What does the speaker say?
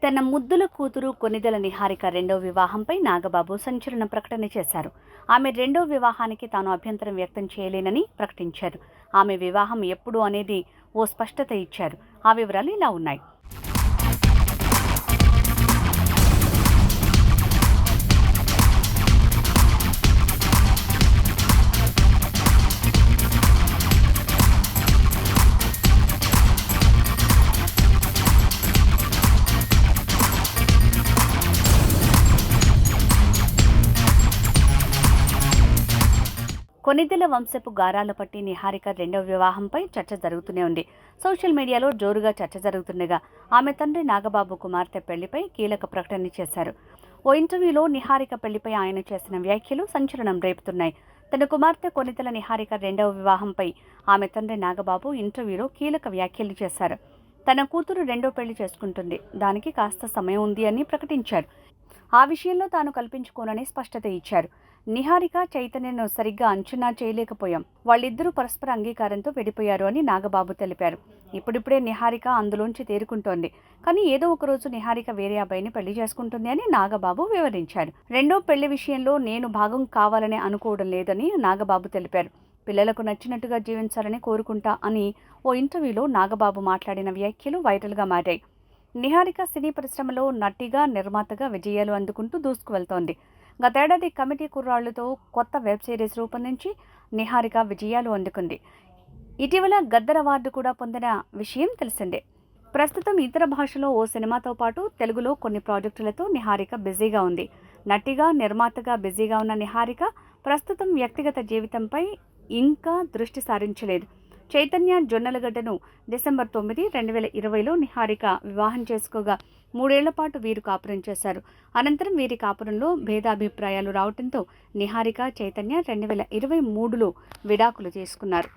తన ముద్దుల కూతురు కొనిదెల నిహారిక రెండో వివాహంపై నాగబాబు సంచలన ప్రకటన చేశారు. ఆమె రెండో వివాహానికి తాను అభ్యంతరం వ్యక్తం చేయలేనని ప్రకటించారు. ఆమె వివాహం ఎప్పుడు అనేది ఓ స్పష్టత ఇచ్చారు. ఆ వివరాలు ఇలా ఉన్నాయి. కొనిదెల వంశపు గారాలపట్టి నిహారిక రెండవ వివాహంపై చర్చ జరుగుతూనే ఉంది. సోషల్ మీడియాలో జోరుగా చర్చ జరుగుతుండగా ఆమె తండ్రి నాగబాబు కుమార్తె పెళ్లిపై కీలక ప్రకటన చేశారు. ఓ ఇంటర్వ్యూలో నిహారిక పెళ్లిపై ఆయన చేసిన వ్యాఖ్యలు సంచలనం రేపుతున్నాయి. తన కుమార్తె కొనిదెల నిహారిక రెండవ వివాహంపై ఆమె తండ్రి నాగబాబు ఇంటర్వ్యూలో కీలక వ్యాఖ్యలు చేశారు. తన కూతురు రెండో పెళ్లి చేసుకుంటుంది, దానికి కాస్త సమయం ఉంది అని ప్రకటించారు. ఆ విషయంలో తాను కల్పించుకోనని స్పష్టత ఇచ్చారు. నిహారిక చైతన్యను సరిగ్గా అంచనా చేయలేకపోయాం, వాళ్ళిద్దరూ పరస్పర అంగీకారంతో విడిపోయారు అని నాగబాబు తెలిపారు. ఇప్పుడిప్పుడే నిహారిక అందులోంచి తేరుకుంటోంది, కానీ ఏదో ఒకరోజు నిహారిక వేరే అబ్బాయిని పెళ్లి చేసుకుంటుంది అని నాగబాబు వివరించారు. రెండో పెళ్లి విషయంలో నేను భాగం కావాలని అనుకోవడం లేదని నాగబాబు తెలిపారు. పిల్లలకు నచ్చినట్టుగా జీవించాలని కోరుకుంటా అని ఓ ఇంటర్వ్యూలో నాగబాబు మాట్లాడిన వ్యాఖ్యలు వైరల్గా మారాయి. నిహారిక సినీ పరిశ్రమలో నటిగా, నిర్మాతగా విజయాలు అందుకుంటూ దూసుకువెళ్తోంది. గతేడాది కమిటీ కుర్రాళ్లతో కొత్త వెబ్ సిరీస్ రూపొందించి నిహారిక విజయాలు అందుకుంది. ఇటీవల గద్దర్ అవార్డు కూడా పొందిన విషయం తెలిసిందే. ప్రస్తుతం ఇతర భాషలో ఓ సినిమాతో పాటు తెలుగులో కొన్ని ప్రాజెక్టులతో నిహారిక బిజీగా ఉంది. నటిగా, నిర్మాతగా బిజీగా ఉన్న నిహారిక ప్రస్తుతం వ్యక్తిగత జీవితంపై ఇంకా దృష్టి సారించలేదు. చైతన్య జొన్నలగడ్డను డిసెంబర్ 9, 2020లో నిహారిక వివాహం చేసుకోగా 3 ఏళ్ల పాటు వీరు కాపురం చేశారు. అనంతరం వీరి కాపురంలో భేదాభిప్రాయాలు రావడంతో నిహారిక, చైతన్య 2023లో విడాకులు తీసుకున్నారు.